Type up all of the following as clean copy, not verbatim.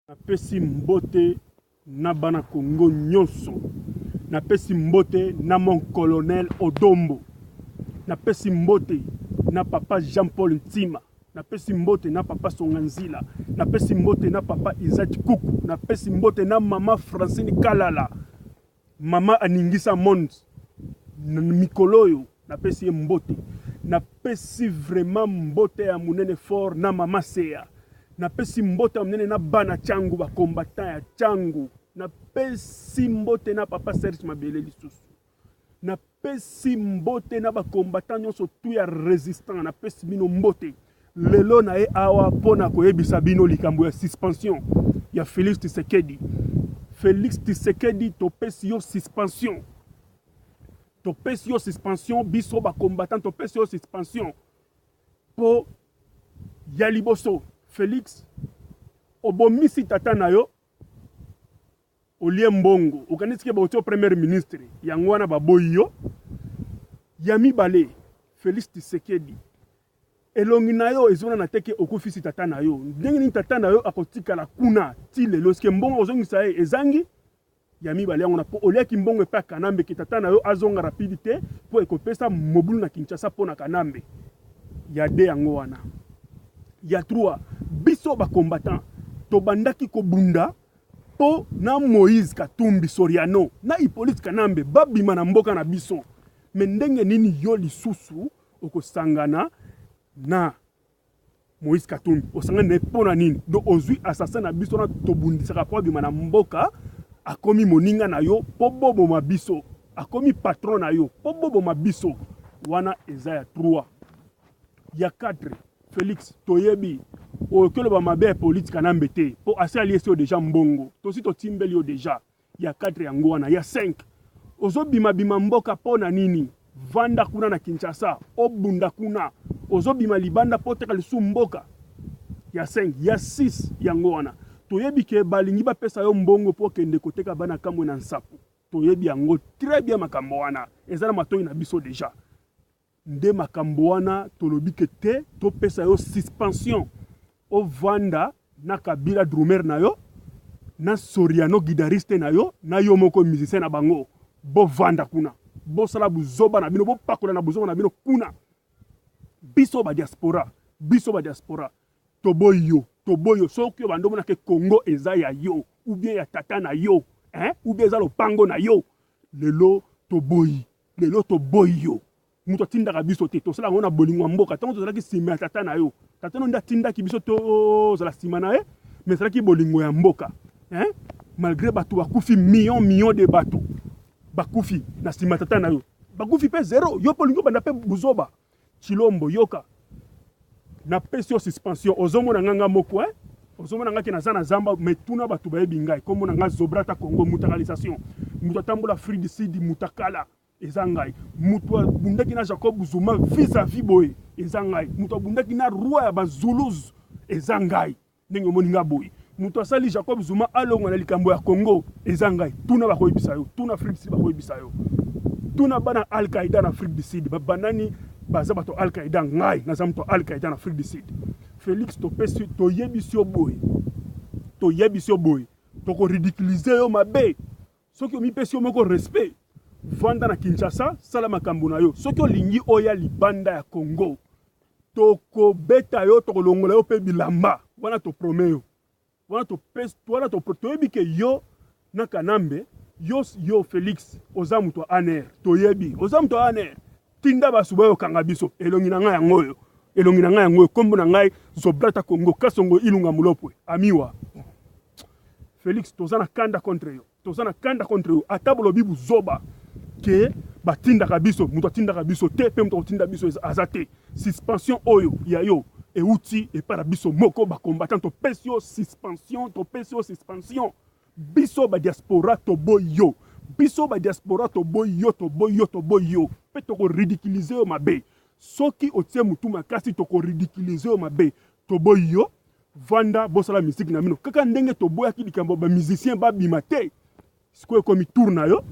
Napesi mbote na bana Congo nyonso. Napesi mbote na mon colonel Odombo. Napesi mbote na papa Jean-Paul Ntima. Napesi mbote na papa Songanzila. Napesi mbote na papa Isaac Kuku. Napesi mbote na mama Francine Kalala. Mama Aningisa Mond. Mikoloyo. Napesi mbote. Napesi vraiment mbote ya munene fort na mama Sea. Napesi mbote mnene na bana changu ba combattant ya changu. Napesi mbote na papa Serge Mabele lisusu. Napesi mbote na ba combattant nyonso tu ya résistant. Napesi bino mbote. Lelo na e awa pona koyebisa bino likambo ya suspension ya Félix Tshisekedi. Félix Tshisekedi topesi yo suspension. Topesi yo suspension biso ba combattant topesi yo suspension. Po ya liboso Félix obomisi tata na yo olie mbongo okanisi ba otio premier ministre yango wana baboyi yo ya mibale Félix Tshisekedi elongi na yo ezona na teke okufisi tata na yo ndenge ni tata na yo akotikala kuna ti lelo ske mbongo ozongisa ye ezangi ya mibale yango na po oliaki mbongo epa Kanambe ki tata na yo azonga rapidité po ekopesa mobulu na Kinshasa po na Kanambe ya de yango wana. Ya 3 biso ba combattant to bandaki ko bunda po na Moïse Katumbi Soriano na Hippolyte Kanambe babima na mboka na biso mendenge nini yo lisusu okosangana na Moïse Katumbi osangana ne pona nini do ozui assassin na biso na to bundisaka po bima na mboka akomi moninga na yo po bobo mabiso akomi patron na yo po bobo mabiso wana eza ya 3 ya 4 Félix toyebi okelo ba mabe politique Kanambe te po asi aliesi o déjà mbongo tosi to timbeli o déjà ya 4 yango wana ya 5 ozobima bima mboka pona nini vanda kuna na Kinshasa obunda kuna ozobima libanda po teka lisu mboka ya 5 ya 6 yango wana toyebi ke balingi ba pesa yo mbongo po kende koteka bana kamwe na nsapu toyebi yango très bien makambo wana ezana matoyi na biso déjà nde makambo wana tolobike te to pesa yo suspension o vanda na Kabila Drumer na yo na Soriano guitariste na yo na yo moko musicien na bango bo vanda kuna bo sala buzoba na bino bo pakola na buzoba na bino kuna biso ba diaspora toboyo soki yo bandomo na ke Congo eza ya yo ou bien ya tata na yo ou bien eza lopango na yo lelo toboyi yo muto tindaka biso te tosala ngona bolingo mboka tango tozalaki sima ya tata na yo tata no nda tindaki biso to zala sima na ye mais zalaki bolingo ya mboka malgré bato bakufi million de bato bakufi na sima tata na yo bakufi pe zero yo bolingo banda pe buzoba Chilombo yoka na pesi yo suspension ozomona nganga moko ozomona ngaki na zana zamba metuna bato bayebi ngai komona nga Zobrata Congo mutakalisation muto tambola Free du Sud mutakala ezangai muto bundaki na Jacob Zuma vis-à-vis boy ezangai muto bundaki na roi ya bazulus ezangai ndenge moninga boy muto asali Jacob Zuma alonga na likambo ya Congo ezangai tuna bakoyebisa yo tuna Afrique du Sud bakoyebisa yo tuna bana Al-Qaeda na Afrique du Sud babanani baza bato Al-Qaeda ngai na zamto Al-Qaeda na Afrique du Sud Félix topesi toyebisi yo boy toko ridiculiser yo mabe soki omipesi yo moko respect vanda na Kinshasa sala makambo na yo soki olingi oya libanda ya Congo toko beta yo toko longola yo pe bilamba wana to promeyo wana to pes wana to toyebi ke yo na Kanambe yo Félix oza muto aner toyebi oza muto aner tinda basuba yo kanga biso elongi na ngai yango kombo na ngai Zobrata Congo kasongo ilunga mulopwe amiwa Félix tozana kanda contre yo atabolo bibu zoba ke batindaka biso muto atindaka biso te pe muto atinda biso azate suspension oyo ya yo euti e para biso moko ba combattant to pesio suspension biso ba diaspora to boyo pe to ko ridiculiser yo mabe soki otie mutu makasi to ko ridiculiser yo mabe to boyo vanda bosala musique na mino kaka ndenge to boyaki likambo ba musicien ba bima te sikoyo komi tour na yo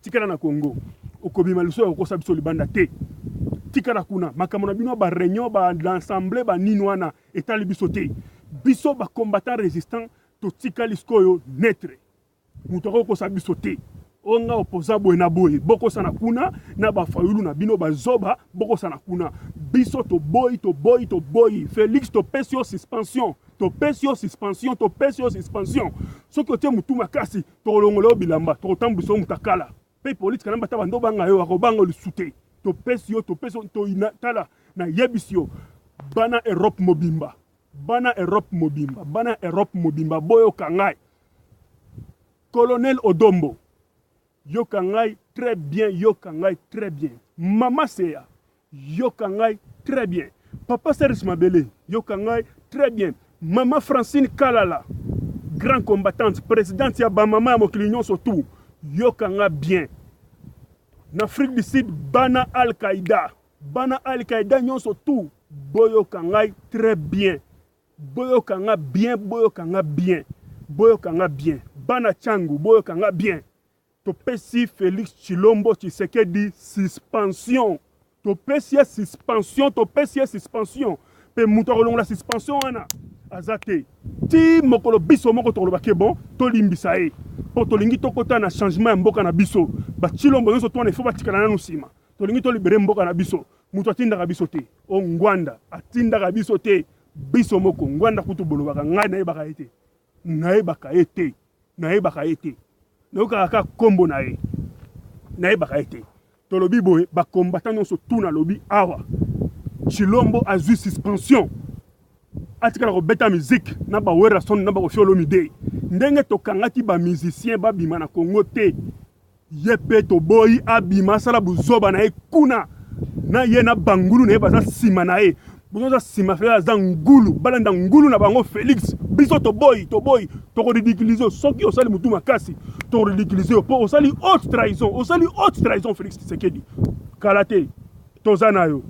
tikala na Congo okobima liso okosa biso libanda te tikala kuna makambo na bino ba réunion ba l'ensemble ba nini wana etali biso te biso ba combattant résistant totikali sikoyo netre mutu akokosa biso te onga opposant boye na boye bokosana kuna na bafayulu na bino bazoba bokosana kuna biso toboyi Félix topesi yo suspension soki otie mutu makasi tokolongola yo bilamba tokotambwisa yo mutakala mpe politika na bata bando banga yo akobanga lisusu te topesi yo tala na yebisi yo bana Europe mobimba boyoka ngai colonel Odombo yoka ngai très bien mama Seya yoka ngai très bien papa Serge Mabele yoka ngai très bien mama Francine Kalala grand combattante présidente ya bamama ya mokili nyonso tout yoka ngai bien na Afrique du Sud bana Al-Qaïda nyonso tout boyoka ngai très bien boyoka ngai bien bana Changu boyoka ngai bien topesi Félix Tshilombo Tshisekedi suspension topesi suspension pe mutu akolongola suspension wana azate ti mokolo biso moko tolobake bon tolimbisa ye po tolingi tokota na changement ya mboka na biso Tshilombo nyonso twana ifo batikala nanu nsima tolingi tolibere mboka na biso mutu atindaka biso te o Ngwanda atindaka biso te biso moko Ngwanda kutu bolobaka ngai nayebaka ye te nayoka kombo na ye nayebaka ye te tolobi boye bakombata nyonso tuna lobi awa Tshilombo azwi suspension atikala kobeta musique na bawera son na bakofiolo mide ndenge tokangaki bamusicien babima na Congo te ye mpe toboyi abima asala buzoba na ye kuna na ye na bangulu na ye baza nsima na ye bozoza nsima Félix aza ngulu balanda ngulu na bango Félix biso toboyi tokoridiculize soki osali mutu makasi tokoridiculize po osali haute trahison Félix Tshisekedi kala te toza na yo